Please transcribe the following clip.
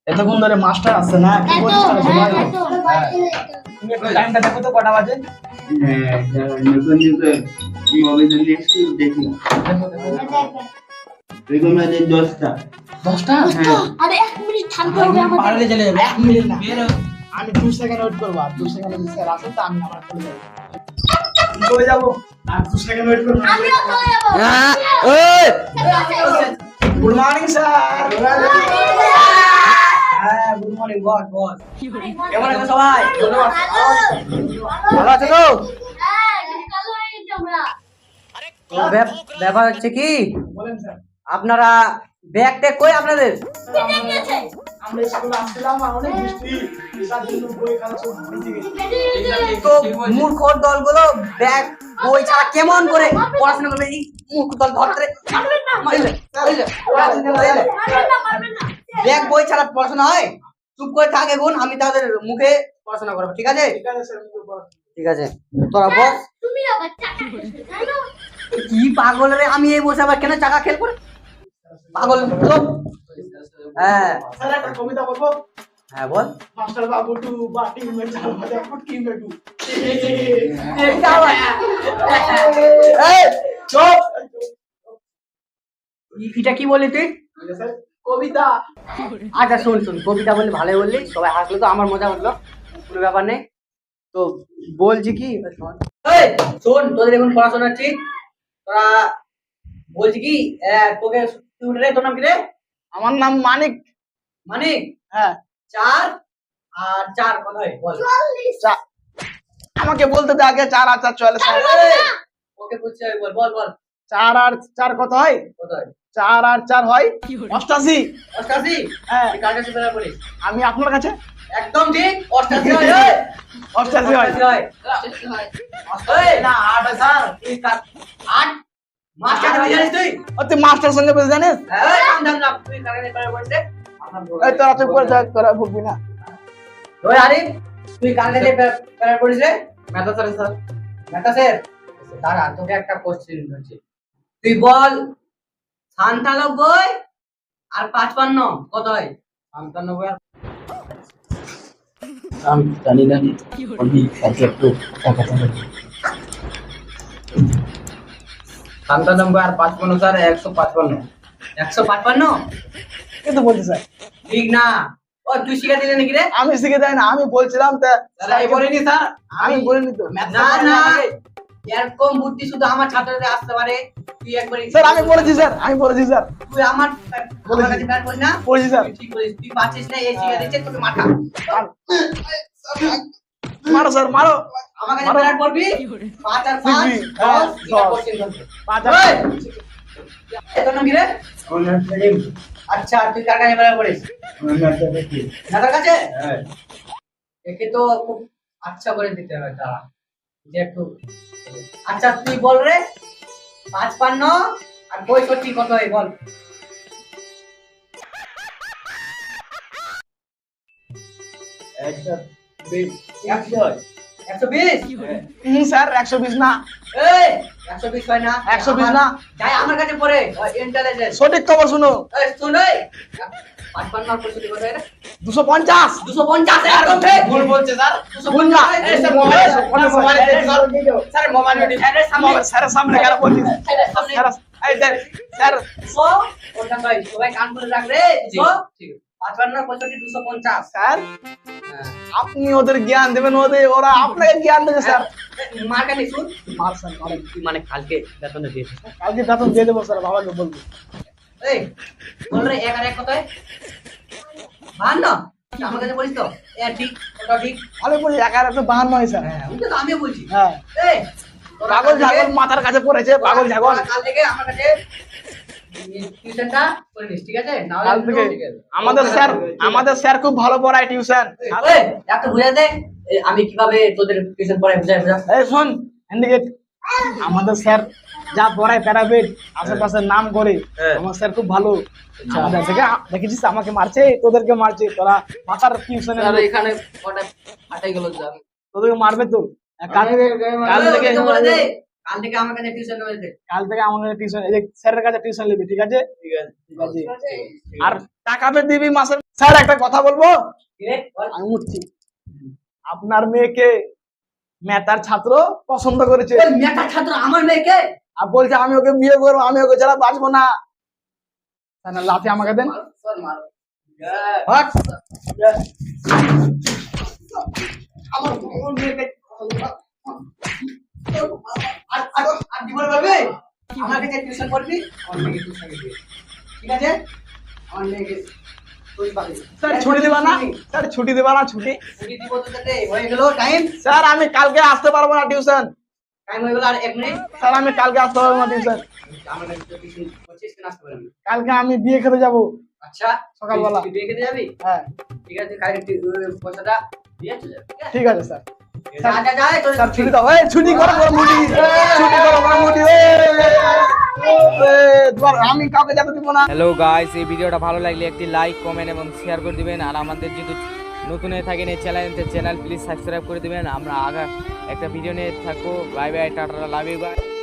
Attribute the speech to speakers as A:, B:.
A: এতক্ষণ ধরে মাস্টার আসছে না, কি বলছিস তাহলে সময় নেই। তুমি একটু টাইমটা দেখো তো কটা বাজে।
B: হ্যাঁ নতুন মোবাইল দেখছি দেখি এরকম আছে 10টা
A: 10টা?
B: হ্যাঁ
C: আরে 1 মিনিট থামতে হবে আমাদের।
A: পারলে চলে যাবে 1 মিনিট না, আমি 2 সেকেন্ড ওয়েট করব। আর 2 সেকেন্ড যদি স্যার আসে তো আমি আমার চলে যাব, চলে যাব। আর 2 সেকেন্ড ওয়েট করব।
C: আমিও চলে যাব।
D: এই
A: গুড মর্নিং স্যার। হ্যাঁ গুড মর্নিং বস বস। কেমন আছো সবাই? ধন্যবাদ।
D: ভালো আছো তো?
C: হ্যাঁ, কালো হয়ে গেছি আমরা।
D: তো ব্যাপার হচ্ছে কি,
A: বলেন স্যার।
D: আপনারা ব্যাগ ট্যাগ কই আপনাদের?
C: কেটে গেছে।
A: আমরা স্কুলে আসছিলাম আর অনেক বৃষ্টি, তার জন্য বই খাতা সব ভিজে গেছে।
C: কেটে গেছে।
D: তো মূর্খ দলগুলো ব্যাগ বই ছাড়া কেমন করে পড়াশোনা করবে? এই মূর্খ দল ধরতে
C: পারবেন না।
D: মারলে, মারলে,
C: পারবেন না, পারবেন না।
D: ব্যাগ বই ছাড়া পড়াশোনা হয়? চুপ করে থাক, এখন আমি তাদের মুখে পড়াশোনা করবো, ঠিক আছে?
A: ঠিক আছে স্যার, আমি বলবো।
D: ঠিক আছে, তোরা বস।
C: তুমি আবার টাকা খেয়েছো, তাই না?
D: কি পাগল রে, আমি এই বসে আবার কেন চাকা খেলবো রে? পাগল চুপ। হ্যাঁ
A: স্যার একটা কবিতা বলবো।
D: হ্যাঁ বল।
A: मास्टर बाबू टू बाटी में चाल बजा फुटकी में डू।
D: এই চুপ। এটা কি বললি তুই?
A: सर कविता।
D: আচ্ছা শোন শোন, কবিতা বললি ভালোই বললি, সবাই হাসলো তো, আমার মজা হলো, কোনো ব্যাপার নেই। তো বলছি কি, এই শোন, তোদের এখন পড়াশোনা হচ্ছে, তোরা বলছি কি, তোকে তুই রে, তোর নাম কি রে?
A: আমার নাম মানিক।
D: মানিক।
A: হ্যাঁ
D: 4 আর 4 কত হয় বল?
A: 4 আমাকে বলতে দে আগে। 4 আর 4 চলে স্যার।
D: এই, ওকে বুঝছি আমি, বল বল বল
A: 4 আর 4 কত হয়?
D: কত হয়?
A: 4 আর 4 হয় 88।
D: 88?
A: হ্যাঁ
D: তুই কার কাছে বের করিস?
A: আমি আপনার কাছে
D: একদম ঠিক, 88 হয়। এই
A: 88 হয়।
D: 88 হয়। 88 হয়। এই,
A: না 8 হয় স্যার।
D: তুই কার 8 মাস্টার তুই জানিস তুই?
A: ও তুই মাস্টার সঙ্গে বেশ জানিস?
D: এই নাম নাম তুই কার কাছে বের করিস রে?
A: এই তোরা চুপ করে থাক, তোরা ভুগবি না।
D: ওই আরিফ, তুই কার কাছে বের করিস রে?
A: মেধা স্যার স্যার।
D: মেটা স্যার, দাঁড়া তোকে একটা কোশ্চেন করছি, তুই বল 97 আর 55 কত হয়?
A: 97 আমি জানি না, আমি কাছে একটু কথা বলি। 97 আর 55 স্যার 155।
D: 155?
A: কিন্তু বলছি স্যার,
D: ঠিক না। ও তুই শিখা দিলে নাকি রে?
A: আমি শিখে দেয় না, আমি বলছিলাম তা
D: আমি বলিনি স্যার,
A: আমি বলিনি তো।
D: না না, এরকম বুদ্ধি শুধু আমার ছাত্রদের আসতে পারে। তুই একবার
A: স্যার আমি বলেছি স্যার, আমি বলেছি স্যার,
D: তুই আমার কাছে ব্যাট করিস না?
A: বলেছি স্যার।
D: তুই ঠিক বলিস, তুই পাচ্ছিস না, এই শিখা দিচ্ছে তোকে মাথা।
A: মারো স্যার মারো।
D: আমার কাছে
A: মারো।
D: ব্যাট করবি 5 আর 5
A: শিখবি, হ্যাঁ,
D: 10
A: 10।
D: কোশ্চেন করবি।
A: 5
D: ওই, তোর নাম কি রে? আচ্ছা, তুই কার কাছে ব্যাট করিস? দাদার কাছে? একে তো খুব আচ্ছা করে দিতে হবে, দাঁড়া যে একটু। আচ্ছা তুই বল রে, 55 আর 65 কত হয় বল?
A: আচ্ছা
D: 120?
A: স্যার 120 না,
D: এই 120 হয় না?
A: 120 না।
D: যাই আমার কাছে পড়ে ইন্টেলিজেন্স।
A: সঠিক খবর শুনো।
D: এই শুন, এই 55 আর 65 কত হয় রে?
A: 250।
D: 250 একদম ঠিক।
A: ভুল বলছে স্যার।
D: 250
A: ভুল না।
D: এই স্যার মোবাইল স্যার মোবাইল স্যারের সামনে
A: স্যারের সামনে কেন বলছিস?
D: স্যারের সামনে
A: স্যার এই দেখ স্যার,
D: ও ওটা ভাই সবাই কান খুলে রাখ রে। ঠিক ঠিক 55 65 250।
A: স্যার
D: হ্যাঁ,
A: আপনি ওদের জ্ঞান দেবেন, ওরা আপনাকে জ্ঞান দেবে স্যার।
D: মার কানে শুন।
A: মার স্যার মারেন।
D: তুই মানে কালকে বেতনে দিয়েছিস?
A: কালকে বেতন দিয়ে দেবো স্যার, বাবাকে বলবো।
D: এই বল রে 1 আর 1 কত হয়? 52? আমার কাছে বলিস তো এ ঠিক ওটা ঠিক।
A: আমি বলি 1152 হয় স্যার।
D: হ্যাঁ ওটা তো আমিও বলছি।
A: হ্যাঁ
D: এই তোরা
A: পাগল
D: কাল থেকে-
A: ছাগল মাথার কাছে পড়েছে, পাগল ছাগল।
D: তোরা কাল থেকে আমার কাছে টিউশনটা করে নিস, ঠিক আছে? না হলে
A: কাল থেকে আমাদের স্যার খুব ভালো পড়ায় টিউশন।
D: এই একটা বুঝা দে, এই আমি কিভাবে তোদের টিউশন পড়াই বুঝাই বুঝা।
A: এই শোন হ্যান্ডিকেট, আমাদের স্যার যা পড়ায় প্যারাবেট আশেপাশের নাম করে, আমার স্যার খুব ভালো। আমাদের থেকে দেখেছিস আমাকে মারছে, তোদেরকে মারছে, তোরা মাথার টিউশনে
D: এখানে কটা ফাটাই গেল যা।
A: তোদেরকে মারবে তো। কাল কাল থেকে
D: বলে দে, কাল থেকে আমার কাছে টিউশন করে দে।
A: কাল থেকে আমাদের টিউশন, এই যে স্যারের কাছে টিউশন নিবি, ঠিক আছে? ঠিক আছে। আর টাকা পে দিবি মাসের। স্যার একটা কথা বলবো,
D: কি রে বল।
A: আমি উঠছি। আপনার মেয়েকে মেতার ছাত্র পছন্দ করেছে
D: ওই মেটা ছাত্র আমার মেয়েকে
A: আর বলছে আমি ওকে বিয়ে করবো, আমি ওকে ছাড়া বাঁচবো না। স্যার, না লাঠি আমাকে দেন।
D: মারো, চল মারো।
A: হাট।
D: আমার মেয়েকে আর জীবন পারবে আমার কাছে টিউশন করবি, আমার মেয়েকে টিউশন দিবি, ঠিক আছে? আমার মেয়েকে তুই পাবি।
A: স্যার ছুটি দিবা না? স্যার ছুটি দিবা না? ছুটি
D: ছুটি দিব তোকে, হয়ে গেল টাইম।
A: স্যার, আমি কালকে আসতে পারবো না টিউশন।
D: টাইম হয়ে গেল আর 1 মিনিট।
A: স্যার আমি কালকে আসতে পারবো না টিউশন।
D: আমার কাছে টিউশন করছিস কেন আসতে পারবি?
A: কালকে আমি বিয়ে খেতে যাবো।
D: আচ্ছা
A: সকালবেলা।
D: তুই বিয়ে খেতে যাবি?
A: হ্যাঁ
D: ঠিক আছে, কালকে পয়সাটা দিয়ে চলে যাবে,
A: ঠিক আছে স্যার।
D: যা যা যা তোর
A: স্যার ছুটি দাও। এই ছুটি করো বড় মুটি, ছুটি করো বড় মুটি। আমি কাউকে যেতে দিব না।
E: হ্যালো গাইস, এই ভিডিওটা ভালো লাগলে একটি লাইক, কমেন্ট এবং শেয়ার করে দিবেন। আর আমাদের যদি নতুন হয়ে থাকেন এই চ্যানেল প্লিজ সাবস্ক্রাইব করে দিবেন। আমরা আগা একটা ভিডিও নিয়ে থাকবো। Bye bye, tata, love you guys.